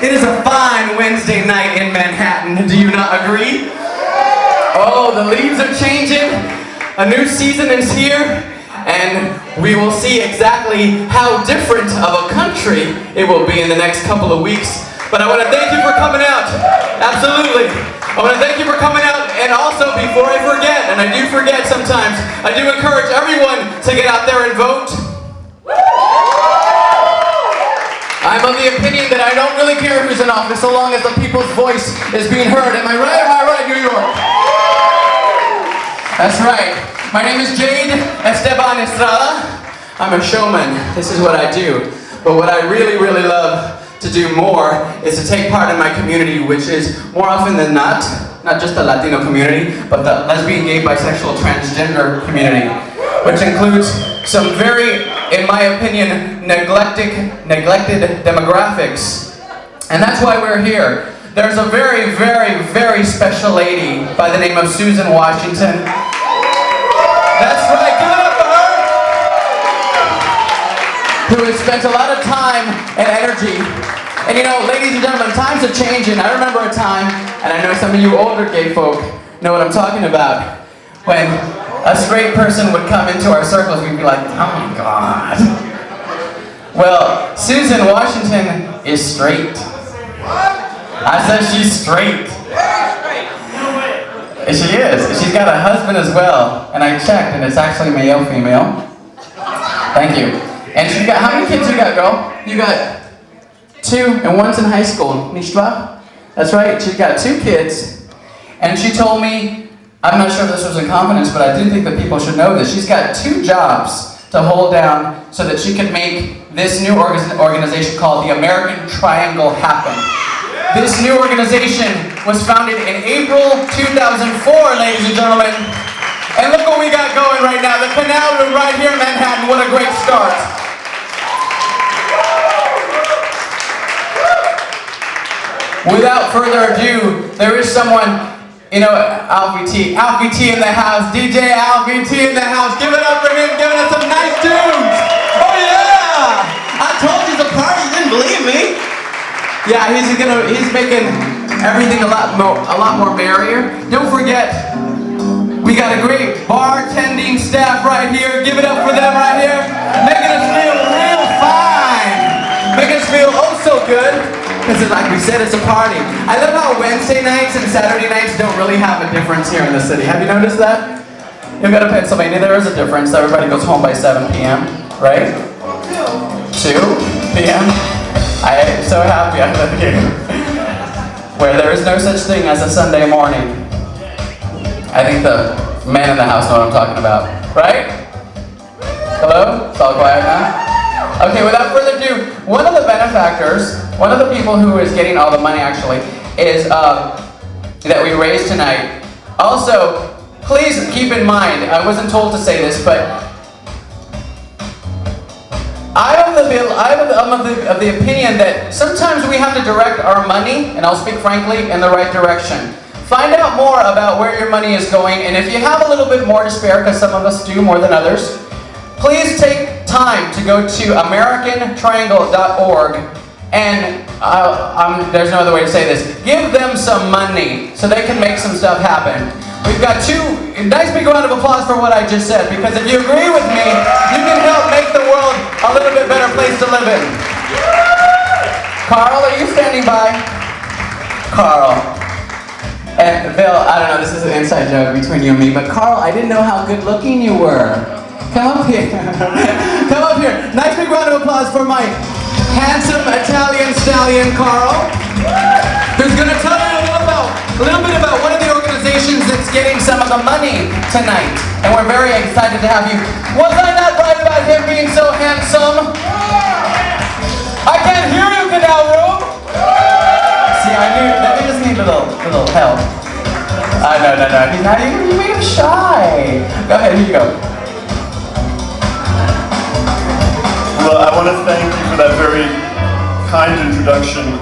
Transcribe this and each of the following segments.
It is a fine Wednesday night in Manhattan, do you not agree? Oh, the leaves are changing, a new season is here, and we will see exactly how different of a country it will be in the next couple of weeks. But I want to thank you for coming out, absolutely. I want to thank you for coming out, and also before I forget, and I do forget sometimes, I do encourage everyone to get out there and vote. I'm of the opinion that I don't really care who's in office so long as the people's voice is being heard. Am I right, New York? That's right. My name is Jade Esteban Estrada. I'm a showman. This is what I do. But what I really, really love to do more is to take part in my community, which is more often than not just the Latino community, but the lesbian, gay, bisexual, transgender community, which includes some very, in my opinion, neglected demographics. And that's why we're here. There's a very, very, very special lady by the name of Susan Washington. That's right, give it up for her! Who has spent a lot of time and energy. And you know, ladies and gentlemen, times are changing. I remember a time, and I know some of you older gay folk know what I'm talking about, when a straight person would come into our circles, we'd be like, oh my God. Well, Susan Washington is straight. I said she's straight. She is. She's got a husband as well. And I checked, and it's actually male-female. Thank you. And she's got, how many kids you got, girl? You got 2, and one's in high school. Nicht wahr? That's right. She's got 2 kids. And she told me, I'm not sure if this was in confidence, but I do think that people should know this. She's got 2 jobs to hold down so that she could make this new organization called the American Triangle happen. This new organization was founded in April 2004, ladies and gentlemen. And look what we got going right now. The Canal Room right here in Manhattan. What a great start. Without further ado, there is someone, you know, Alfie T in the house, DJ Alfie T in the house. Give it up for him, giving us some nice tunes. Oh yeah! I told you the party, you didn't believe me. Yeah, he's making everything a lot more merrier. Don't forget, we got a great bartending staff right here. Give it up for them right here, making us feel real fine, making us feel oh so good. Because like we said, it's a party. I love how Wednesday nights and Saturday nights don't really have a difference here in the city. Have you noticed that? You go to Pennsylvania, there is a difference. Everybody goes home by 7 p.m., right? 2 p.m.? I am so happy I live here. Where there is no such thing as a Sunday morning. I think the men in the house know what I'm talking about. Right? Hello? It's all quiet now? Okay, without further ado, one of the benefactors, one of the people who is getting all the money actually, is that we raised tonight. Also, please keep in mind, I wasn't told to say this, but I'm of the opinion that sometimes we have to direct our money, and I'll speak frankly, in the right direction. Find out more about where your money is going, and if you have a little bit more to spare, because some of us do more than others, please take time to go to AmericanTriangle.org and there's no other way to say this. Give them some money so they can make some stuff happen. We've got 2 nice big round of applause for what I just said, because if you agree with me, you can help make the world a little bit better place to live in. Carl, are you standing by? Carl. And Bill, I don't know, this is an inside joke between you and me, but Carl, I didn't know how good looking you were. Come up here. Come up here. Nice big round of applause for my handsome Italian stallion, Carl, who's going to tell you a little bit about one of the organizations that's getting some of the money tonight. And we're very excited to have you. Was I not right about him being so handsome? I can't hear you, Canal Room. See, I knew that we just need a little help. No. He's not even, you made him shy. Go ahead, here you go. Well, I want to thank you for that very kind introduction.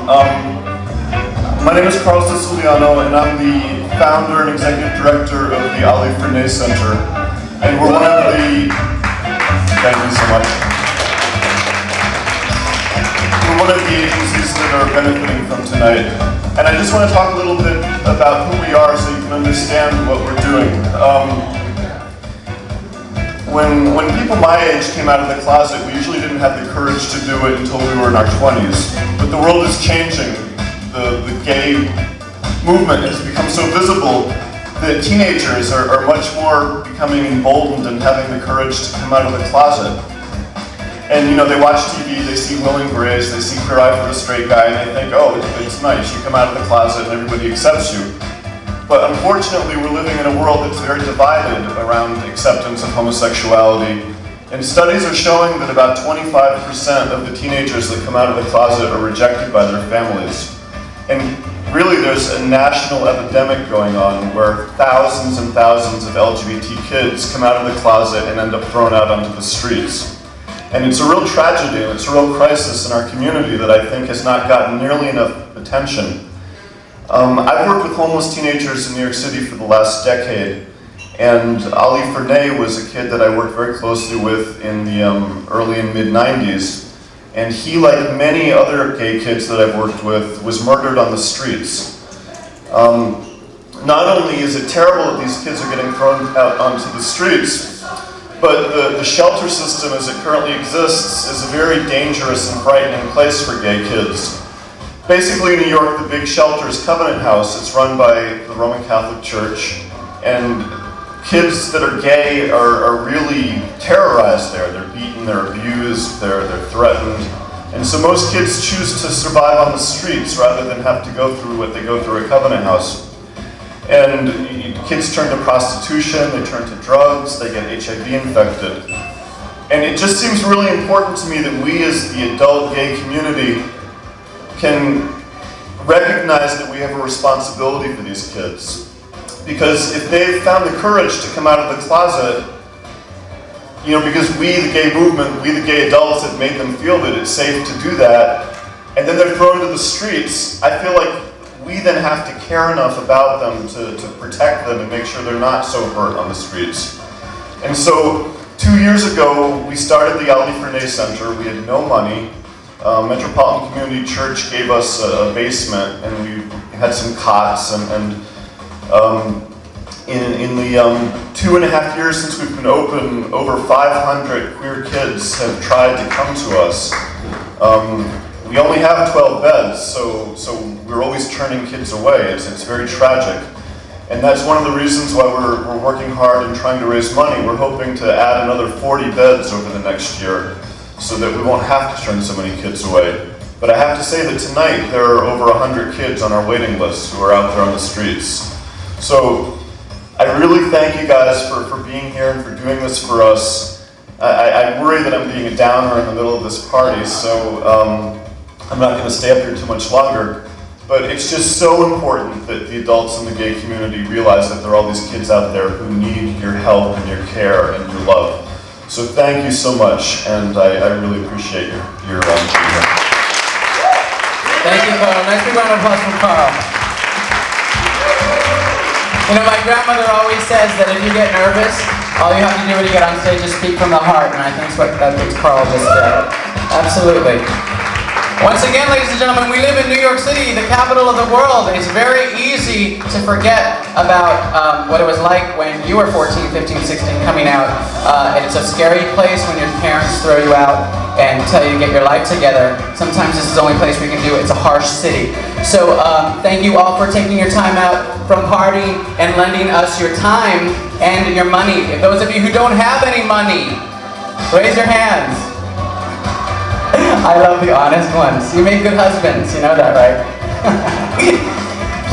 My name is Carl Siciliano, and I'm the founder and executive director of the Ali Frene Center. And we're one of the... Thank you so much. We're one of the agencies that are benefiting from tonight. And I just want to talk a little bit about who we are so you can understand what we're doing. When people my age came out of the closet, we usually didn't have the courage to do it until we were in our 20s. But the world is changing. The gay movement has become so visible that teenagers are much more becoming emboldened and having the courage to come out of the closet. And you know, they watch TV, they see Will and Grace, they see Queer Eye for the Straight Guy, and they think, oh, it's nice, you come out of the closet and everybody accepts you. But unfortunately, we're living in a world that's very divided around acceptance of homosexuality. And studies are showing that about 25% of the teenagers that come out of the closet are rejected by their families. And really, there's a national epidemic going on where thousands and thousands of LGBT kids come out of the closet and end up thrown out onto the streets. And it's a real tragedy, and it's a real crisis in our community that I think has not gotten nearly enough attention. I've worked with homeless teenagers in New York City for the last decade, and Ali Fernay was a kid that I worked very closely with in the early and mid-90s. And he, like many other gay kids that I've worked with, was murdered on the streets. Not only is it terrible that these kids are getting thrown out onto the streets, but the shelter system as it currently exists is a very dangerous and frightening place for gay kids. Basically in New York, the big shelter is Covenant House. It's run by the Roman Catholic Church, and kids that are gay are really terrorized there. They're beaten, they're abused, they're threatened. And so most kids choose to survive on the streets rather than have to go through what they go through at Covenant House. And kids turn to prostitution, they turn to drugs, they get HIV infected. And it just seems really important to me that we as the adult gay community can recognize that we have a responsibility for these kids. Because if they've found the courage to come out of the closet, you know, because we, the gay movement, we, the gay adults, have made them feel that it's safe to do that, and then they're thrown to the streets, I feel like we then have to care enough about them to protect them and make sure they're not so hurt on the streets. And so 2 years ago, we started the Ali Fernay Center. We had no money. Metropolitan Community Church gave us a basement, and we had some cots, and in the 2.5 years since we've been open, over 500 queer kids have tried to come to us. We only have 12 beds, so we're always turning kids away. It's very tragic. And that's one of the reasons why we're working hard and trying to raise money. We're hoping to add another 40 beds over the next year, so that we won't have to turn so many kids away. But I have to say that tonight there are over 100 kids on our waiting list who are out there on the streets. So I really thank you guys for being here and for doing this for us. I worry that I'm being a downer in the middle of this party, so I'm not going to stay up here too much longer. But it's just so important that the adults in the gay community realize that there are all these kids out there who need your help and your care and your love. So thank you so much, and I really appreciate your being here. Thank you, Carl. Nice big round of applause for Carl. You know, my grandmother always says that if you get nervous, all you have to do when you get on stage is speak from the heart, and I think that's what Carl just did. Absolutely. Once again, ladies and gentlemen, we live in New York City, the capital of the world. It's very easy to forget about what it was like when you were 14, 15, 16 coming out. And it's a scary place when your parents throw you out and tell you to get your life together. Sometimes this is the only place we can do it. It's a harsh city. So thank you all for taking your time out from partying and lending us your time and your money. If those of you who don't have any money, raise your hands. I love the honest ones. You make good husbands, you know that, right?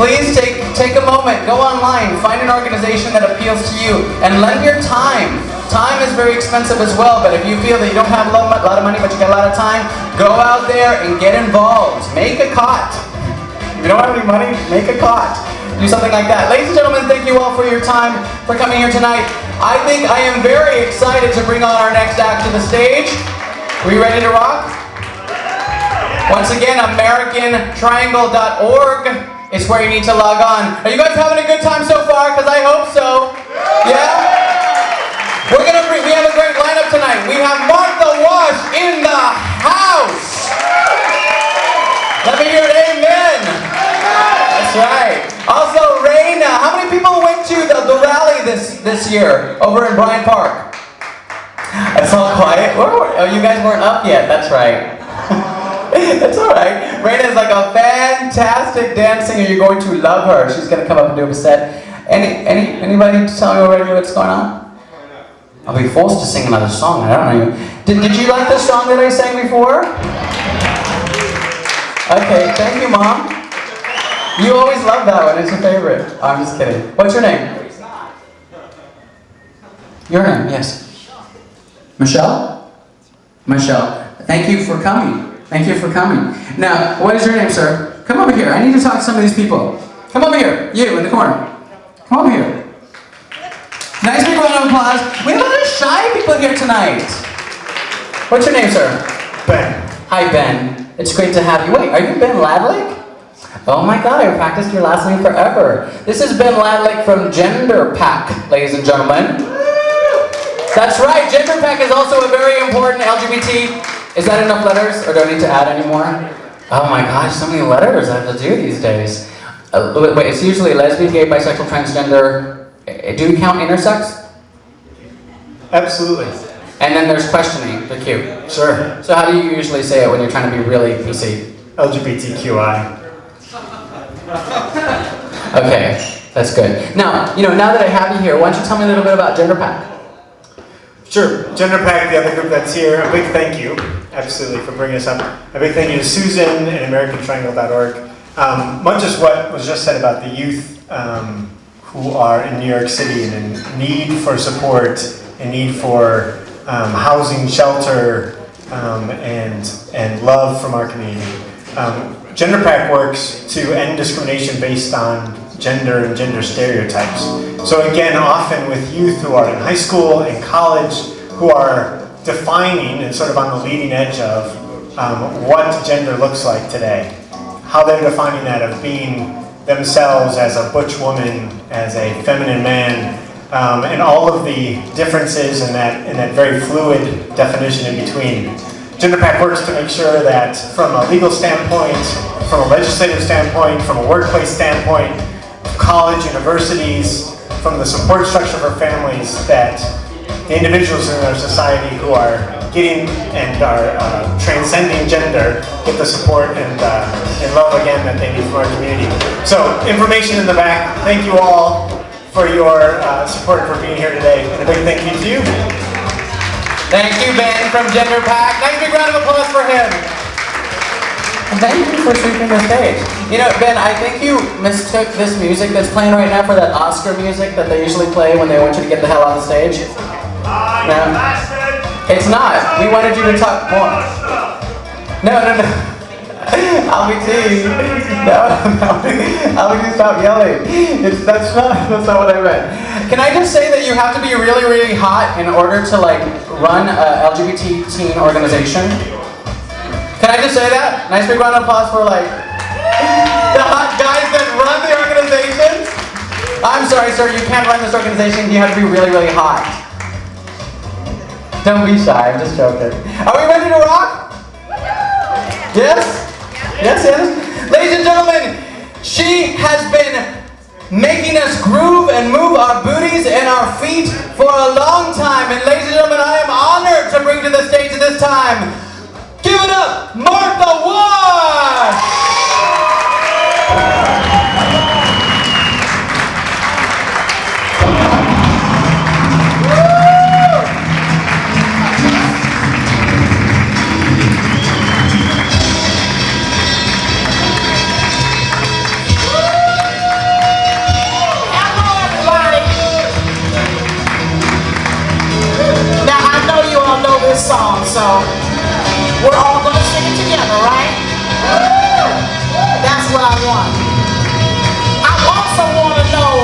Please take a moment, go online, find an organization that appeals to you, and lend your time. Time is very expensive as well, but if you feel that you don't have a lot of money but you got a lot of time, go out there and get involved. Make a cot. If you don't have any money, make a cot. Do something like that. Ladies and gentlemen, thank you all for your time, for coming here tonight. I think I am very excited to bring on our next act to the stage. Are you ready to rock? Once again, AmericanTriangle.org is where you need to log on. Are you guys having a good time so far? Because I hope so. Yeah? We have a great lineup tonight. We have Martha Wash in the house. That's right. Also, Raina. How many people went to the rally this year over in Bryant Park? It's all quiet. Oh, you guys weren't up yet. That's right. It's all right. Raina is like a fantastic dance singer. You're going to love her. She's going to come up and do a set. Anybody tell me already what's going on? I'll be forced to sing another song. I don't know. Did you like the song that I sang before? Okay, thank you, Mom. You always love that one. It's your favorite. Oh, I'm just kidding. What's your name? Your name, yes. Michelle? Michelle. Thank you for coming. Thank you for coming. Now, what is your name, sir? Come over here. I need to talk to some of these people. Come over here. You in the corner. Come over here. Nice big round of applause. We have a lot of shy people here tonight. What's your name, sir? Ben. Hi, Ben. It's great to have you. Wait, are you Ben Ladlick? Oh my God, I've practiced your last name forever. This is Ben Ladlick from Gender Pack, ladies and gentlemen. That's right, Gender Pack is also a very important LGBT. Is that enough letters, or do I need to add any more? Oh my gosh, so many letters I have to do these days. Wait, it's usually lesbian, gay, bisexual, transgender. Do you count intersex? Absolutely. And then there's questioning, the Q. Sure. So how do you usually say it when you're trying to be really PC? LGBTQI. Okay, that's good. Now, now that I have you here, why don't you tell me a little bit about Gender Pack? Sure. Gender Pack, the other group that's here, a big thank you, absolutely, for bringing us up. A big thank you to Susan and AmericanTriangle.org. Much as what was just said about the youth who are in New York City and in need for support, in need for housing, shelter, and love from our community. Gender Pack works to end discrimination based on gender and gender stereotypes. So again, often with youth who are in high school and college, who are defining and sort of on the leading edge of what gender looks like today. How they're defining that of being themselves as a butch woman, as a feminine man, and all of the differences in that very fluid definition in between. Gender Pack works to make sure that from a legal standpoint, from a legislative standpoint, from a workplace standpoint, college, universities, from the support structure for families, that the individuals in our society who are getting and are transcending gender get the support and love again that they need from our community. So, information in the back. Thank you all for your support for being here today, and a big thank you to you. Thank you, Ben from Gender Pack. Nice big round of applause for him. And thank you for sweeping the stage. Ben, I think you mistook this music that's playing right now for that Oscar music that they usually play when they want you to get the hell on the stage. No, it's not. We wanted you to talk more. No. LBT. No. LBT, stop yelling. That's not what I meant. Can I just say that you have to be really, really hot in order to run a LGBT teen organization? Can I just say that? Nice big round of applause for the hot guys that run the organizations. I'm sorry, sir, you can't run this organization. You have to be really, really hot. Don't be shy, I'm just joking. Are we ready to rock? Yes? Yes. Ladies and gentlemen, she has been making us groove and move our booties and our feet for a long time. And ladies and gentlemen, I am honored to bring to the stage at this time, give it up, Martha Wash! This song, so we're all gonna sing it together, right? That's what I want. I also want to know,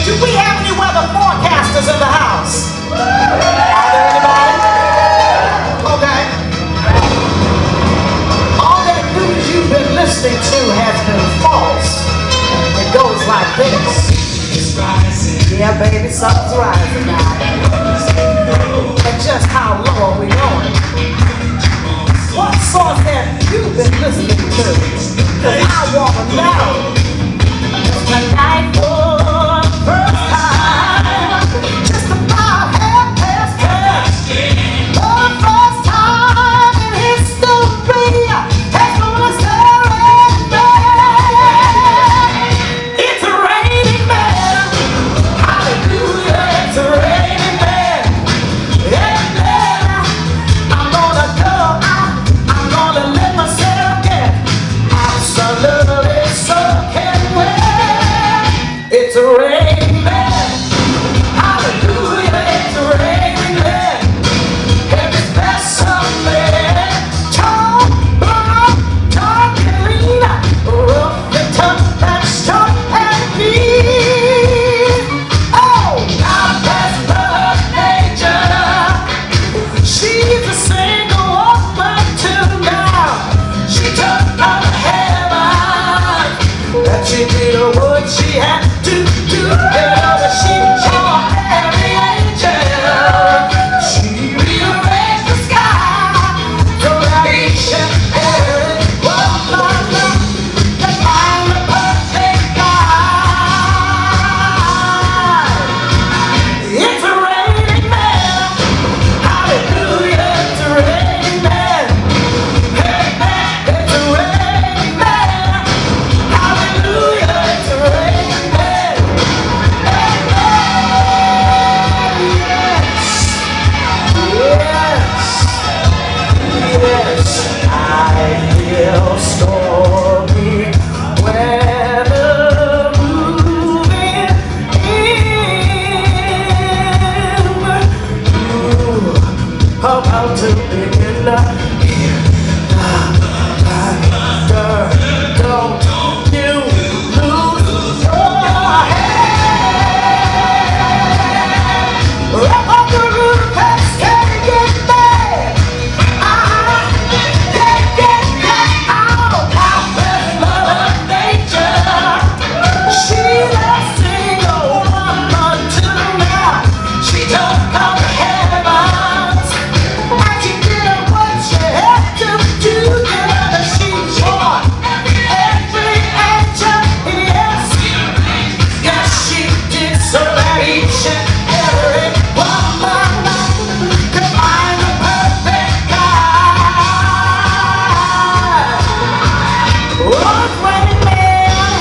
do we have any weather forecasters in the house? Are there anybody? Okay. All that news you've been listening to has been false. It goes like this. Yeah, baby, something's rising now. And just how low are we going? What source have you been listening to? Because I want to know. little story where the moving in. About to begin. Don't you lose your head. Wrap up the roof and stay in bed. Get out of Mother Nature. She loves single woman too now. She don't come to heavens. And she did what she had to do. She fought every angel, yes. Yes, she did so that each and every woman could find the perfect guy. Was waiting man,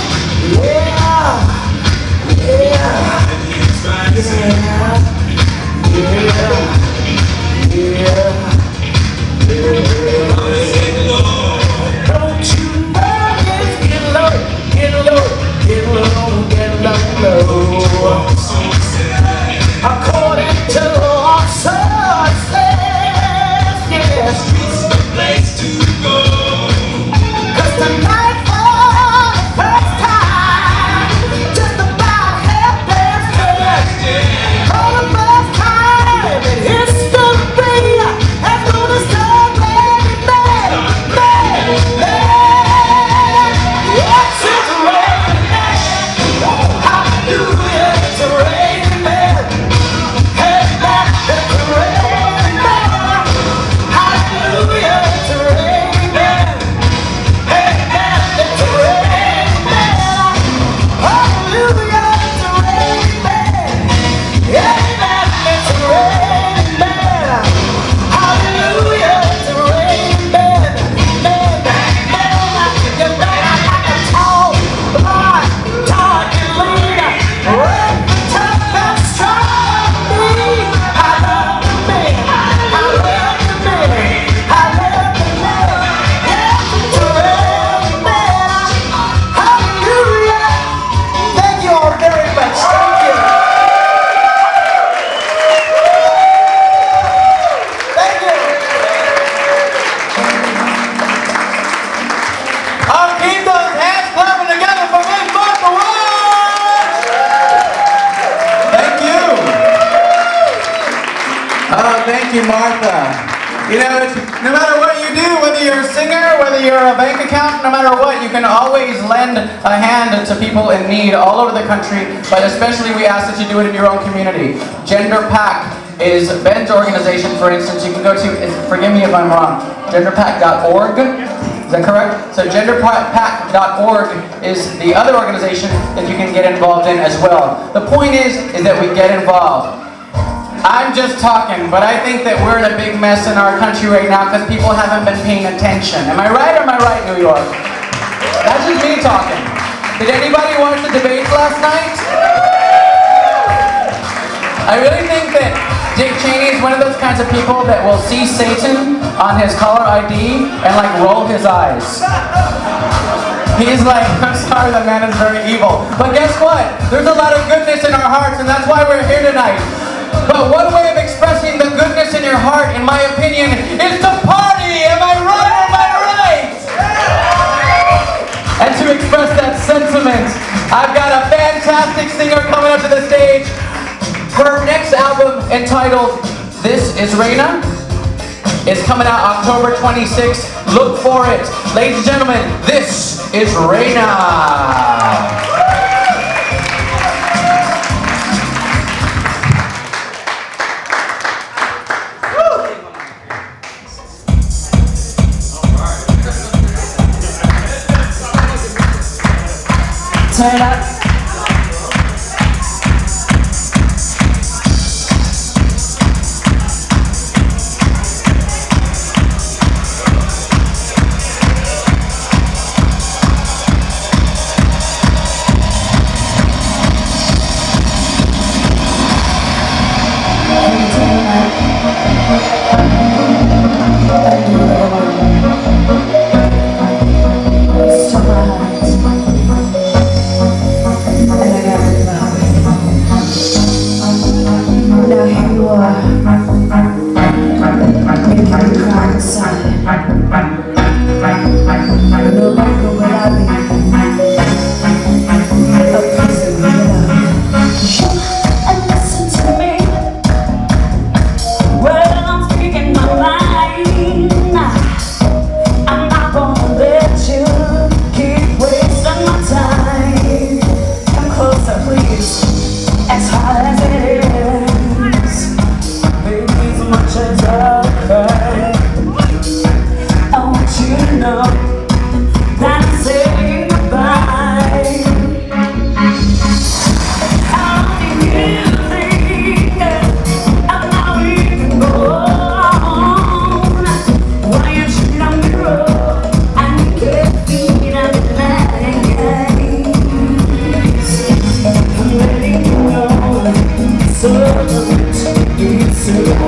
Don't you know it's get low, get low, get low, get low. According to our sources, yes, it's the place to go. 'Cause tonight for the first time, just about half past 10, for the first time in history, I'm gonna start Raining Man, yes, it's Raining Man, hallelujah, it's Raining Man, hey man, it's Raining Man, hallelujah, it's Raining Man, hey man, it's Raining Man, hallelujah, it's Raining Man, hey man, it's Raining Man, hallelujah, it's Raining Man, you know I like a tall, blonde, talking leader, red, tough and strong. I love the man, I love the man, I love the man, yeah, it's Raining Man, hallelujah. Thank you all very much, thank you. Thank you. I'll keep those hands clapping together for Miss Martha Wood! Thank you. Oh, thank you, Martha. You know, no matter what you do, whether you're a singer, whether you're a bank account, no matter what, you can always lend a hand to people in need all over the country, but especially we ask that you do it in your own community. Gender Pact is Ben's organization, for instance. You can go to, forgive me if I'm wrong, genderpact.org. Is that correct? So genderpact.org is the other organization that you can get involved in as well. The point is that we get involved. I'm just talking, but I think that we're in a big mess in our country right now because people haven't been paying attention. Am I right or am I right, New York? That's just me talking. Did anybody watch the debates last night? I really think that Dick Cheney is one of those kinds of people that will see Satan on his caller ID and like roll his eyes. He's like, I'm sorry, that man is very evil. But guess what? There's a lot of goodness in our hearts, and that's why we're here tonight. But one way of expressing the goodness in your heart, in my opinion, is to party. Am I right or am I right? And to express that sentiment, I've got a fantastic singer coming up to the stage. Her next album, entitled This Is Reina, is coming out October 26th. Look for it. Ladies and gentlemen, this is Reina. Turn up.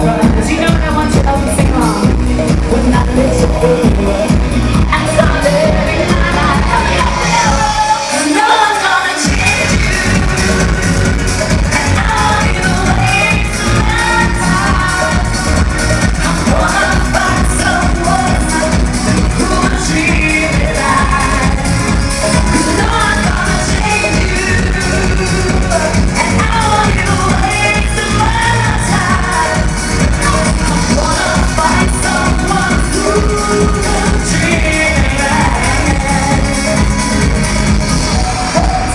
surprise. You know no one tells me sing along when I listen to and start every night I tell you. 'Cause no one's gonna change you, and I'll be the waste of my time. I'm gonna find someone who will treat me right. 'Cause no one's gonna change you, and I won't be the waste of my time. I'm gonna find someone who will treat me right.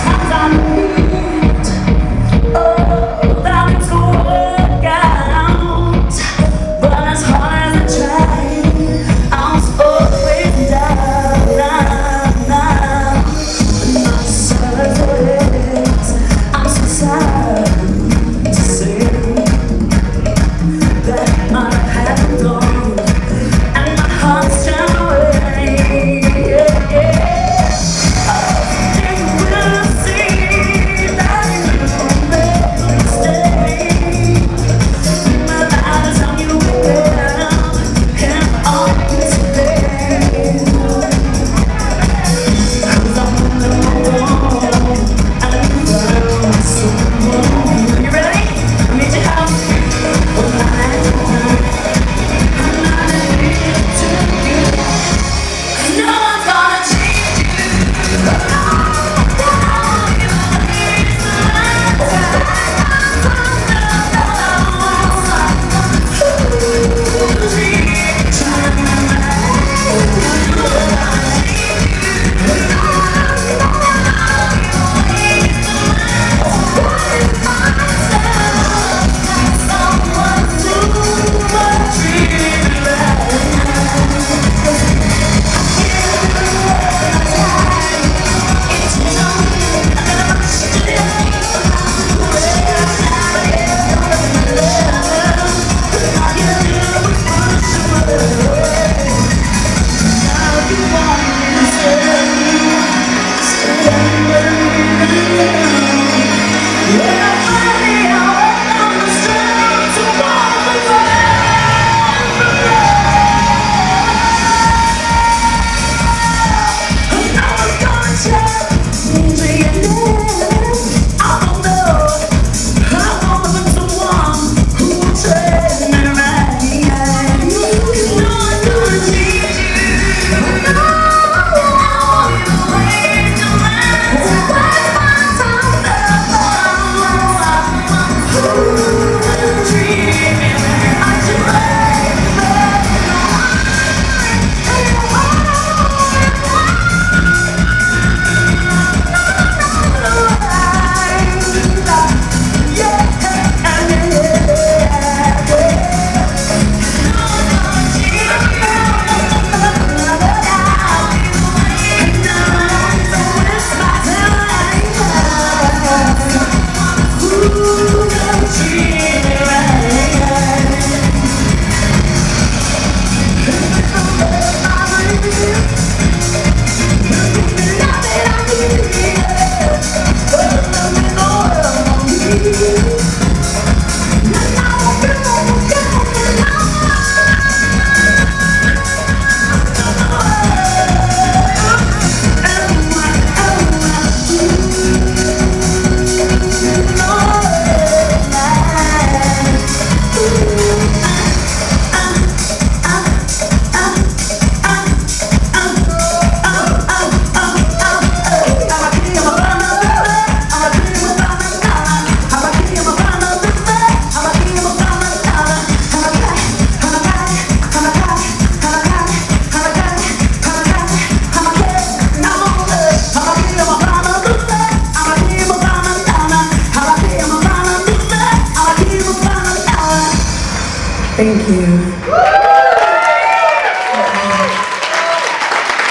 Times I moved, oh, that makes the work out. But as hard as I tried, I was always down. I'm so sad to say that I haven't done, and my heart's turned away. They will see that you made a mistake, but by the time you wake up and all is pain. 'Cause I'm alone, and I found someone. You ready? I need your help. Well, I'm not here to you. No one's gonna change you. Thank you.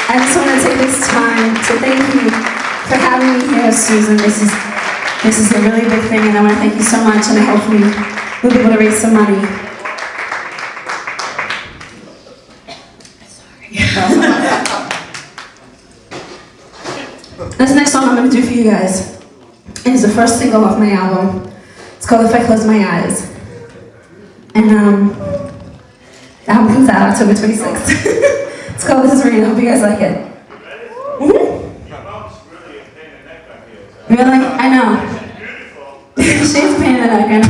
I just want to take this time to thank you for having me here, Susan. This is a really big thing, and I want to thank you so much, and hopefully we'll be able to raise some money. This next song I'm going to do for you guys is the first single off my album. It's called If I Close My Eyes. And the album comes out October 26th. It's called This Is Rain. I hope you guys like it. Really? I know. She's a pain in the neck, I know.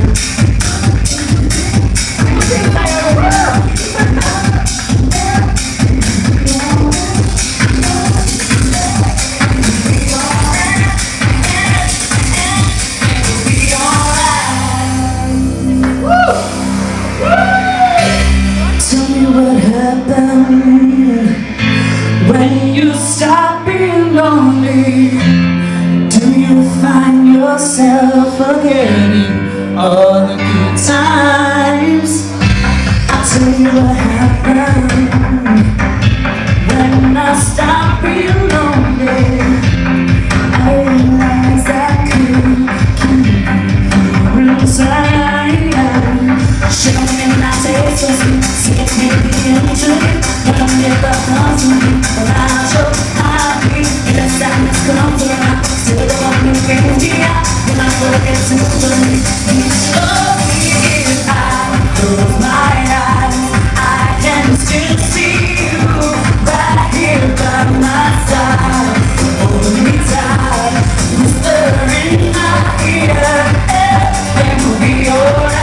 Tell me what happened when you stop being lonely. Do you find yourself forgetting all the good times? I'll tell you what happened when I stopped being lonely. I realized I could keep you inside. Show me and I say so sweet, sweet baby into me. But I'm never comes to me without your heartbeat. The sadness comes around, still the one who brings me out. When I forget to believe, you show me if I close my eyes, I can still see you right here by my side. Hold me tight, whisper in my ear, everything will be alright.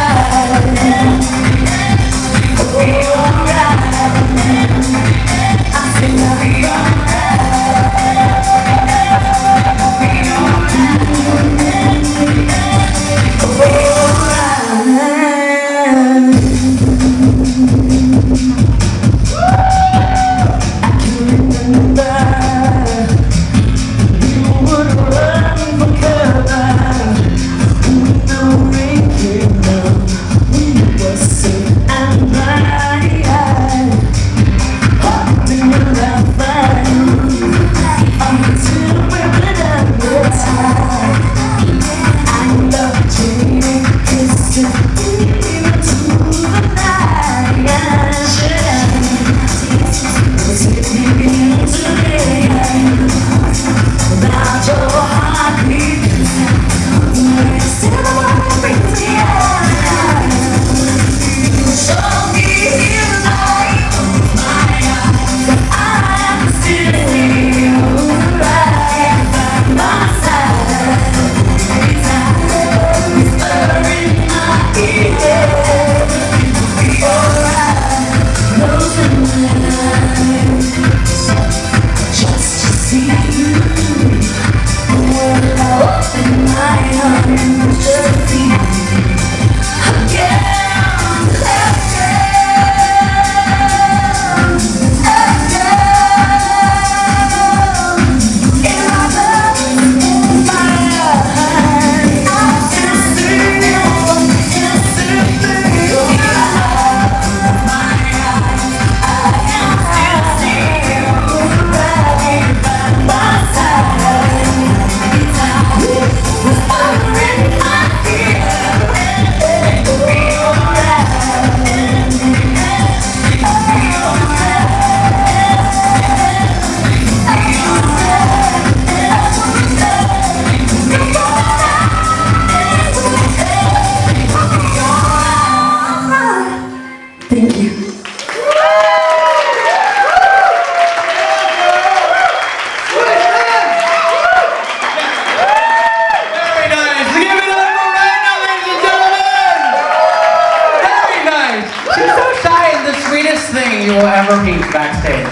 You will ever meet backstage.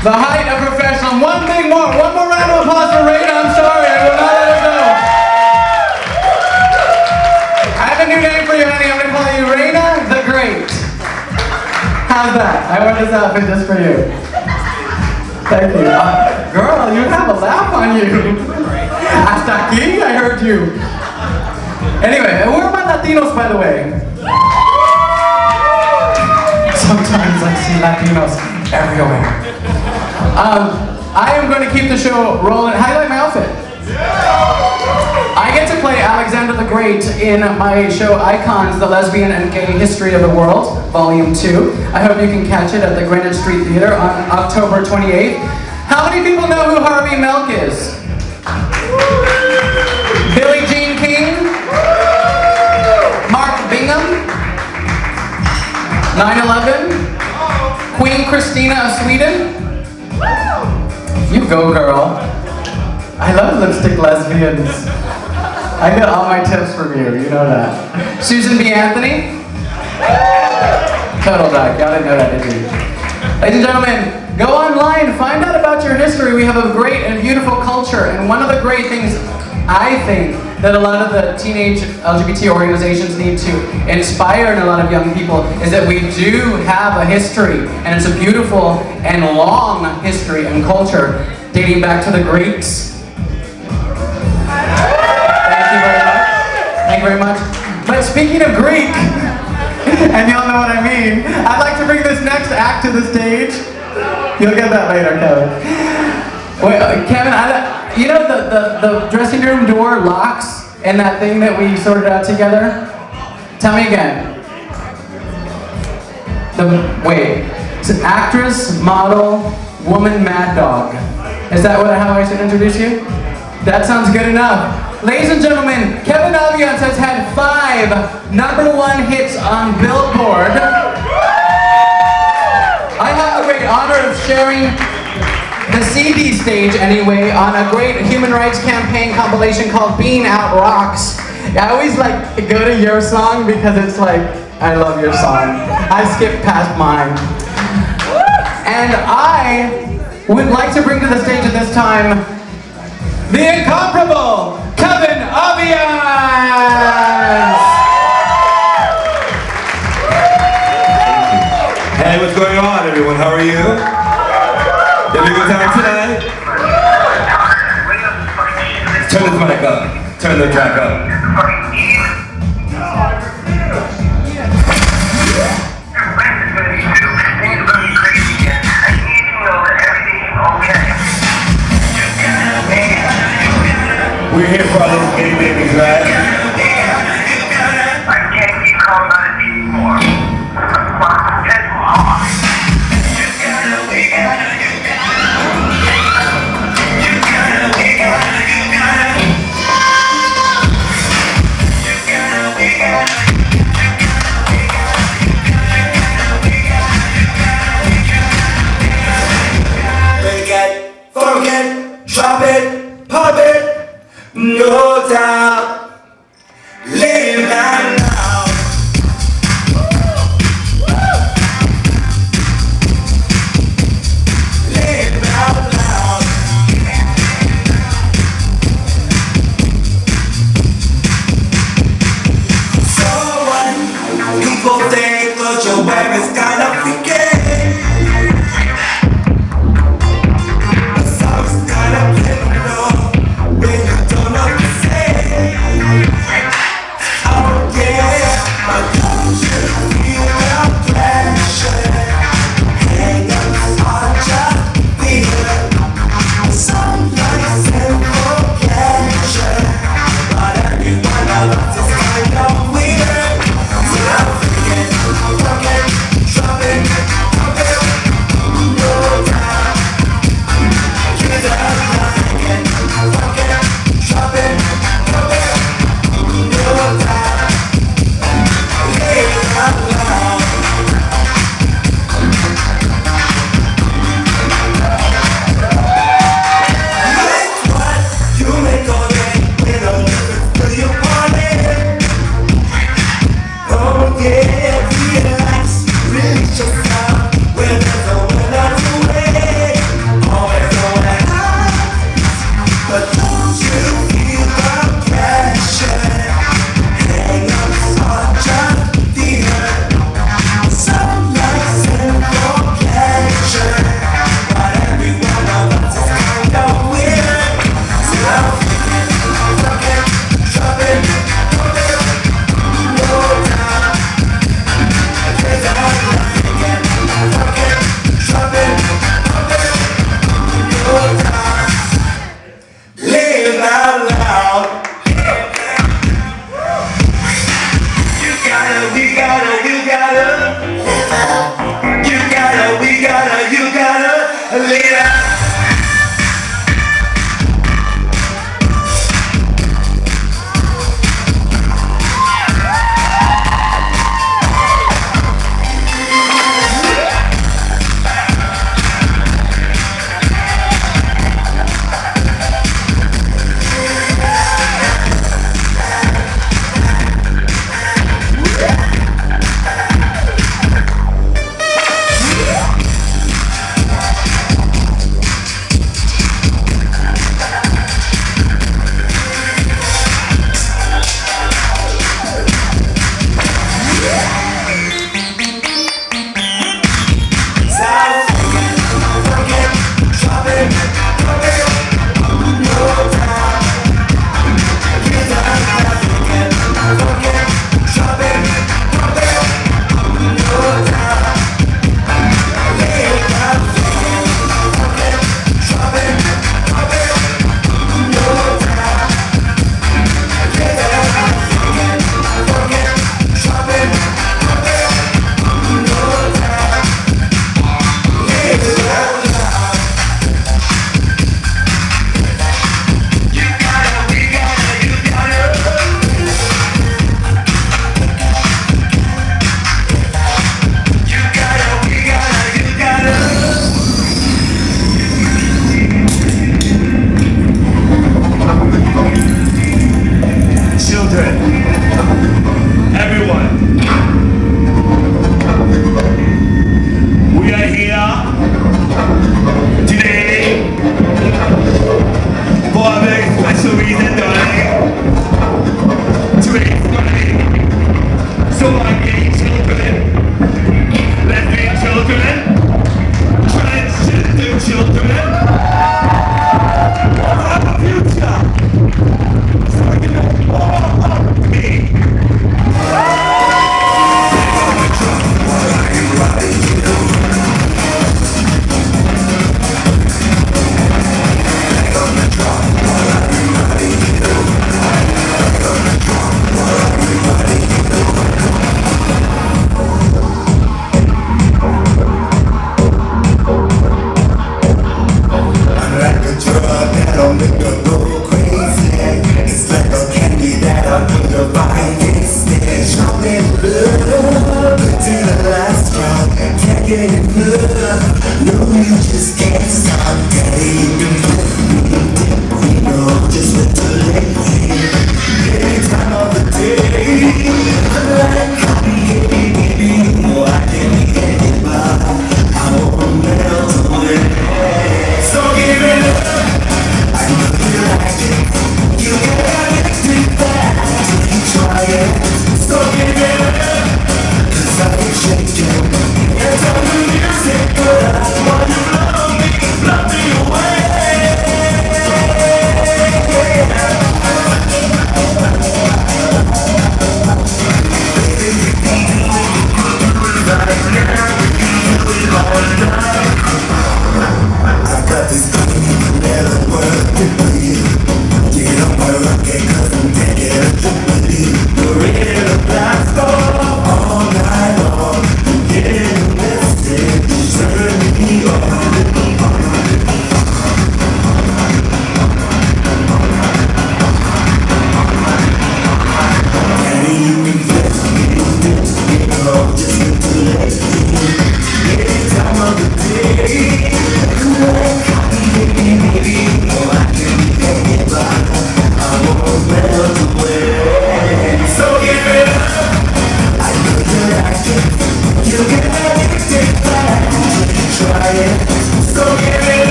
The height of professional. One more round of applause for Raina. I'm sorry, I will not let her go. I have a new name for you, honey. I'm gonna call you Raina the Great. How's that? I wore this outfit just for you. Thank you. Girl, you have a laugh on you. Hasta aquí, I heard you. Anyway, where are my Latinos, by the way? Sometimes I see Latinos everywhere. I am going to keep the show rolling. How do you like my outfit? I get to play Alexander the Great in my show Icons, the Lesbian and Gay History of the World, Volume 2. I hope you can catch it at the Greenwich Street Theater on October 28th. How many people know who Harvey Milk is? Billie Jean King? Mark Bingham? 9/11, Queen Christina of Sweden. You go, girl. I love lipstick lesbians. I get all my tips from you, you know that. Susan B. Anthony. Total duck, y'all didn't know that, did you? Ladies and gentlemen, go online, find out about your history. We have a great and beautiful culture, and one of the great things I think that a lot of the teenage LGBT organizations need to inspire in a lot of young people is that we do have a history, and it's a beautiful and long history and culture dating back to the Greeks. Thank you very much. But speaking of Greek, and y'all know what I mean, I'd like to bring this next act to the stage. You'll get that later, Kevin. Wait, Kevin, you know the dressing room door locks and that thing that we sorted out together? Tell me again. It's an actress, model, woman, mad dog. Is that how I should introduce you? That sounds good enough. Ladies and gentlemen, Kevin Aviance has had 5 #1 hits on Billboard. I have the great honor of sharing the CD stage anyway on a great human rights campaign compilation called Being Out Rocks. I always like to go to your song because it's like, I love your song. I skip past mine. And I would like to bring to the stage at this time the incomparable Kevin Aviance! Hey, what's going on, everyone? How are you? You having a good time tonight? Turn this mic up. Turn the track up. We're here for all those gay babies, right? I can't be called on it anymore. Break it, forget, drop it, pop it. No doubt, lay it down now. Lay it down loud. So what? People think what you wear is kind of freaky. The song's kind of pivotal when you don't know what to say.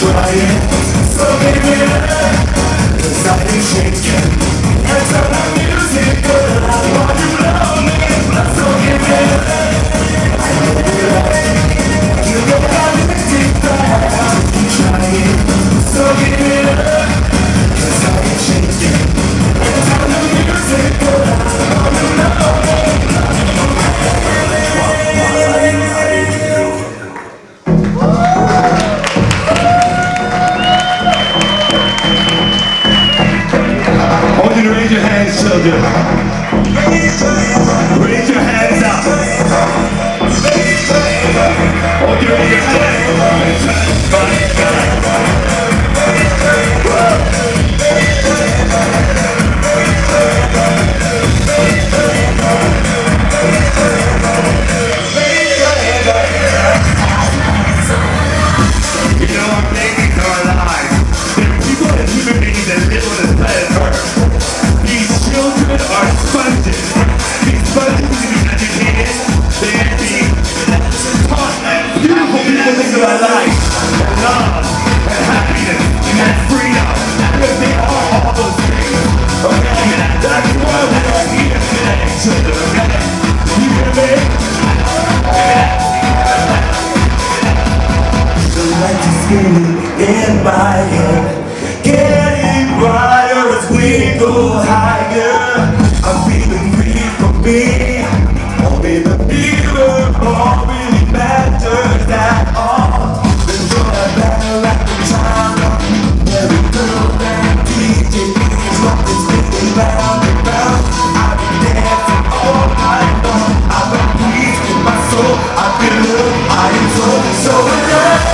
trying, so give it up, 'cause I ain't shaking. And turn the music up, while you love me, so give it up. You know I'm addicted, keep trying, so give it up, 'cause I ain't shaking. And turn the music up, while you love me. I want you to raise your hands, children. Raise your hands up. I want you to raise your You know our babies are alive. There are people and human beings that live on this planet Earth. These children are sponges. These sponges need to be educated. They need to be taught beautiful things about life, and love, and happiness, and freedom. Because they are all those things. Okay? That's why we are here today, children. Okay? You hear me? The light is spinning in my head, getting brighter as we go higher. I'm feeling free from me. Only the feeling all really matters at all. The joy of battle at the time. Every girl that DJ is rocking, spinning round and round. I've been dancing all night long. I've been pleased with my soul. I feel love, I am so in love.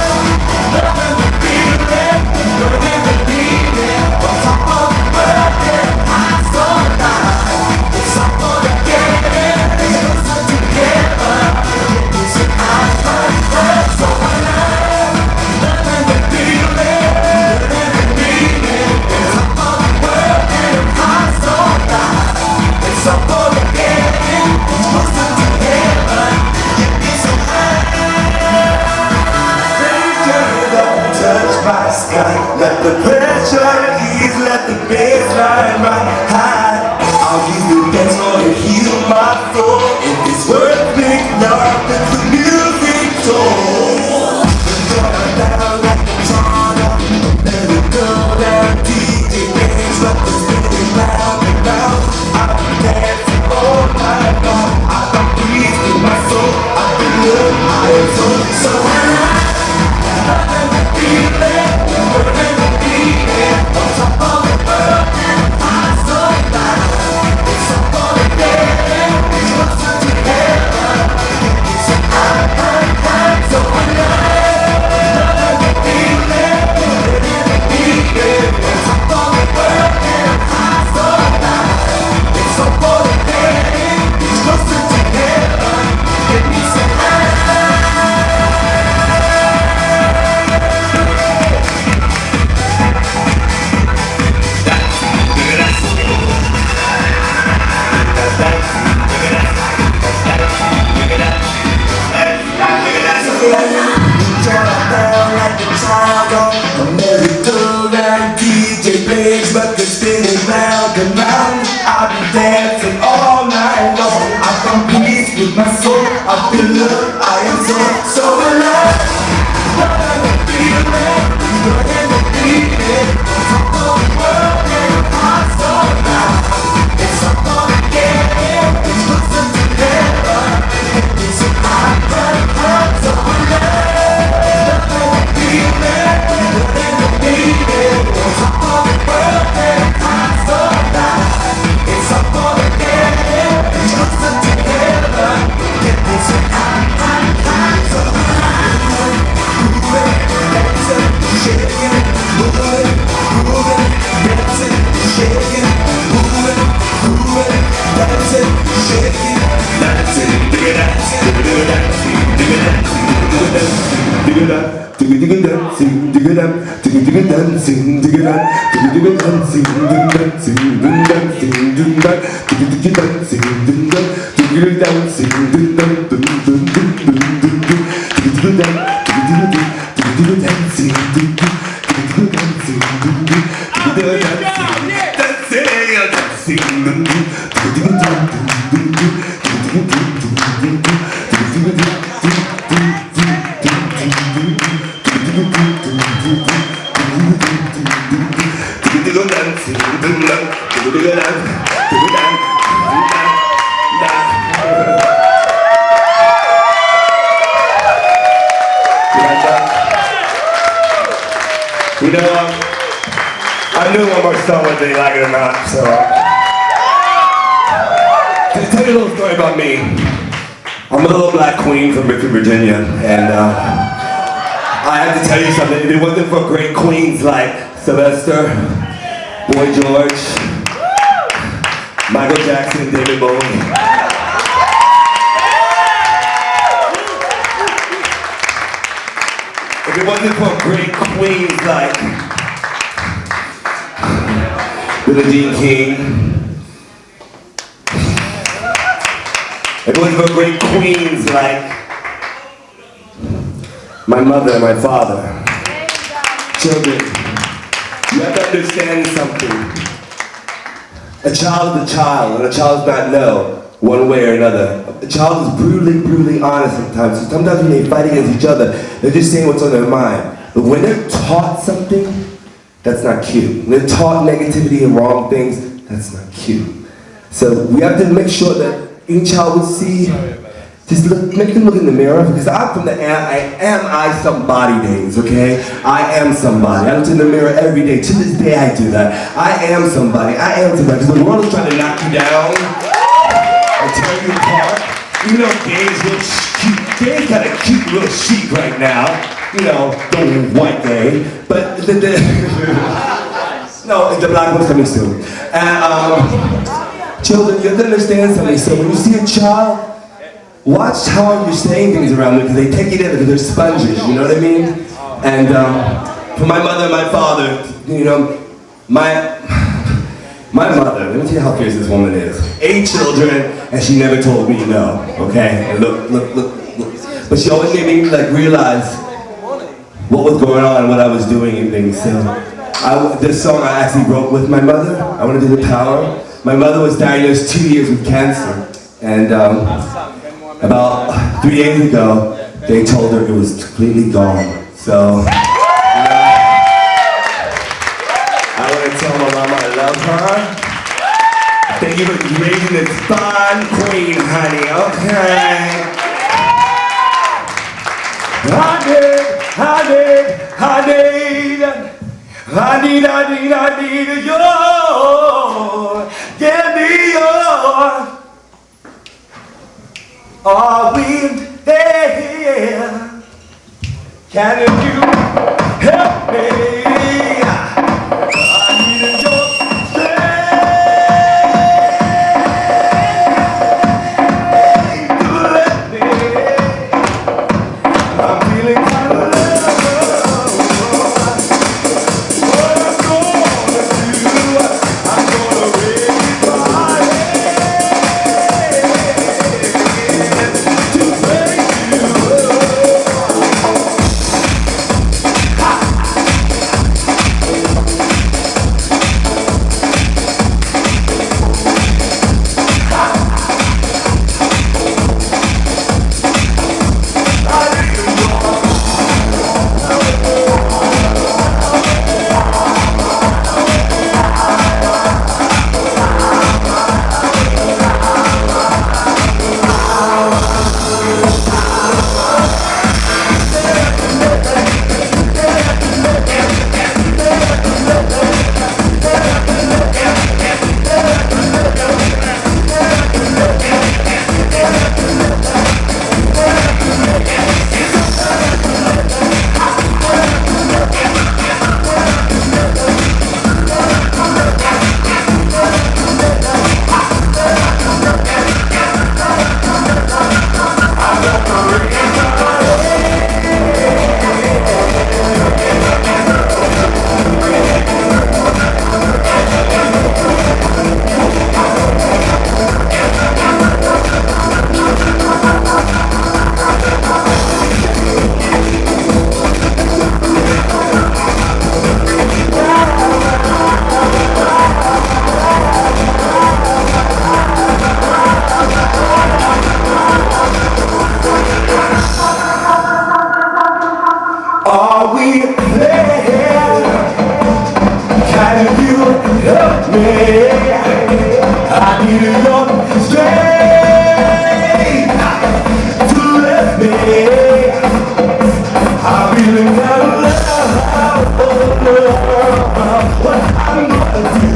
Let the pressure ease, let the baseline ride high. I'll use the dance floor to heal my soul. If it's worth picking up, it's the music soul. Down like the China, let it go down. DJ dance, let the spinning round and round. I've been dancing all night long. I've been pleased with my soul. I feel love, I am so alive. Nothing to feel it. But they're spinning round and round. I've been dancing all night long. I found peace with my soul. I feel love. I am so alive. Nothing to feel it. Nothing to feel it. Top of the world and I'm so alive. It's up on the game. It's closer to heaven. It's a high, I'm so alive. Nothing to feel it. Nothing to feel it. Top of the world and I'm so alive. It's up on the game. It's closer to heaven. It's a high, so alive. Moving, dancing, shaking, moving, dancing, shaking, moving, dancing, shaking, dancing, dig it dancing, dig it dancing, dig it dancing, dig it dancing, dig it dancing, dig it dancing, dig it dancing, dig it dancing, dig it dancing, dig it dancing, You know, I knew one more song whether they like it or not, so. To tell you a little story about me, I'm a little black queen from Richmond, Virginia, and I have to tell you something. If it wasn't for great queens like Sylvester, Boy George, Michael Jackson, David Bowie, if it wasn't for great queens like Billie Jean King, if it wasn't for great queens like my mother and my father, children, you have to understand something. A child is a child, and a child does not know one way or another. A child is brutally honest sometimes. So sometimes when they fight against each other, they're just saying what's on their mind. But when they're taught something, that's not cute. When they're taught negativity and wrong things, that's not cute. So we have to make sure that each child will see, just make them look in the mirror, because I'm from the I somebody days, okay? I am somebody. I look in the mirror every day. To this day I do that. I am somebody. I am somebody. Because the world is trying to knock you down and tear you apart. You know, Gabe's real cute. Gabe's got a cute little chic right now. You know, the white gay. But no, the black one's coming soon. And children, you have to understand something. So when you see a child, watch how you're saying things around them, because they take it in, because they're sponges, you know what I mean? And for my mother and my father, you know, my mother, let me tell you how fierce this woman is. 8 children, and she never told me no, okay? And look. But she always made me like realize what was going on and what I was doing and things. So this song I actually wrote with my mother. I want to do the power. My mother was diagnosed 2 years with cancer, and about 3 days ago, they told her it was completely gone. So I want to tell my mama I love her. Thank you for raising this fine queen, honey, okay? I need your, give me your. Are we there? Can you help me? I need your strength to let me. I'm feeling kind of low. What I'm gonna do, I'm gonna raise my Are we there? Can you help me? I need your strength to lift me. I really gotta love what I'm gonna do.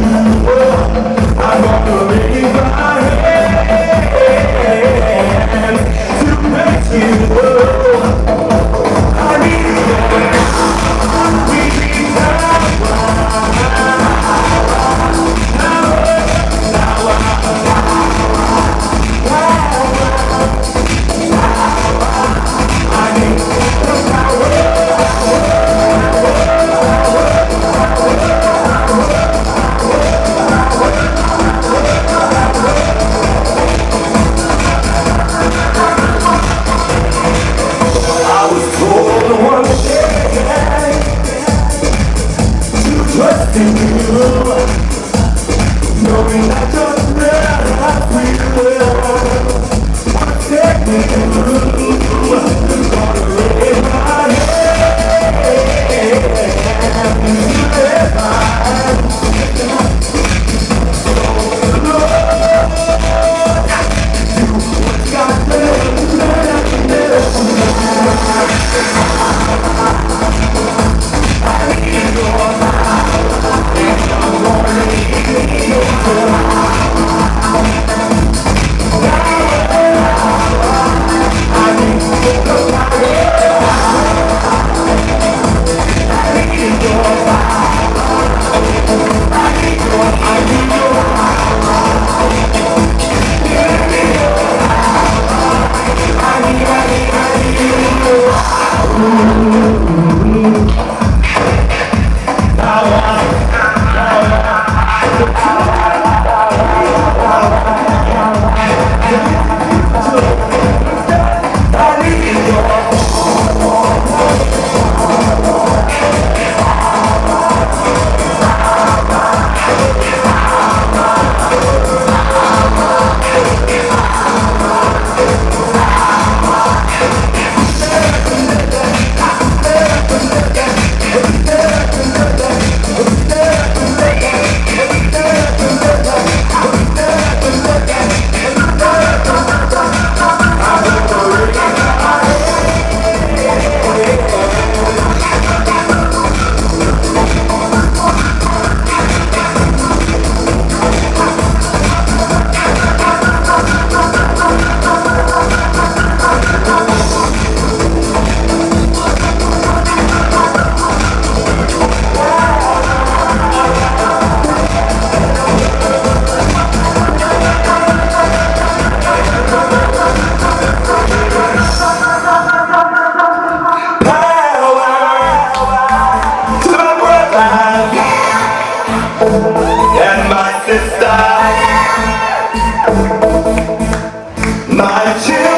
I'm gonna raise my hand to rescue. I need you. We need I was told one day to trust in you, knowing that your love will protect me. Gonna raise my and my sister, my children.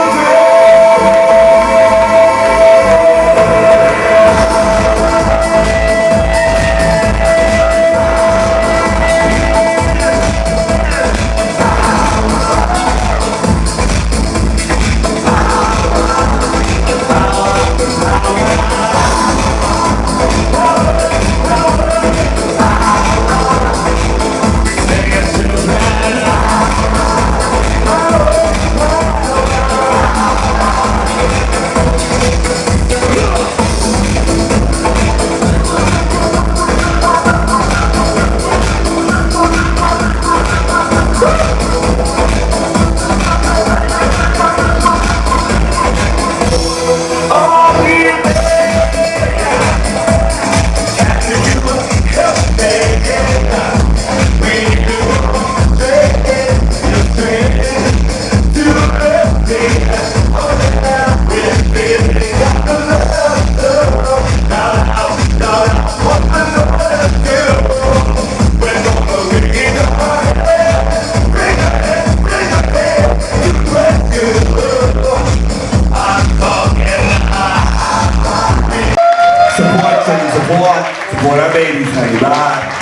Support our babies, honey. Bye.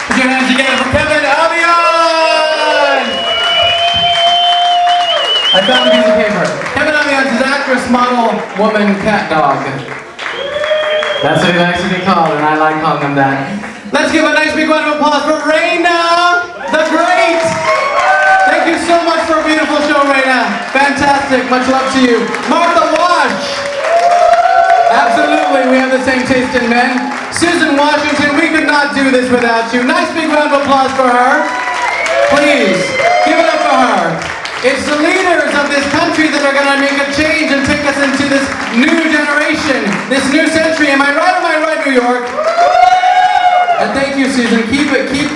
Put your hands together for Kevin Aviance! I found a piece of paper. Kevin Aviance is actress, model, woman, cat dog. That's what he likes to be called, and I like calling him that. Let's give a nice big round of applause for Raina, the Great. Thank you so much for a beautiful show, Raina. Fantastic, much love to you. Martha Wash. Absolutely, we have the same taste in men. Susan Washington, we could not do this without you. Nice big round of applause for her. Please, give it up for her. It's the leaders of this country that are going to make a change and take us into this new generation, this new century. Am I right, New York? And thank you, Susan. Keep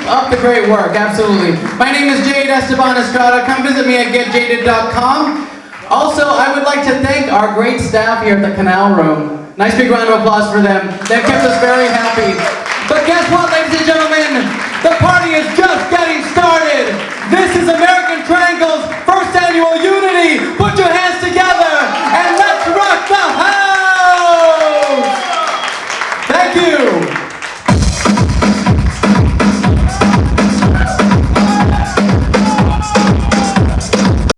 up the great work, absolutely. My name is Jade Esteban Estrada. Come visit me at getjaded.com. Also, I would like to thank our great staff here at the Canal Room. Nice big round of applause for them. They've kept us very happy. But guess what, ladies and gentlemen? The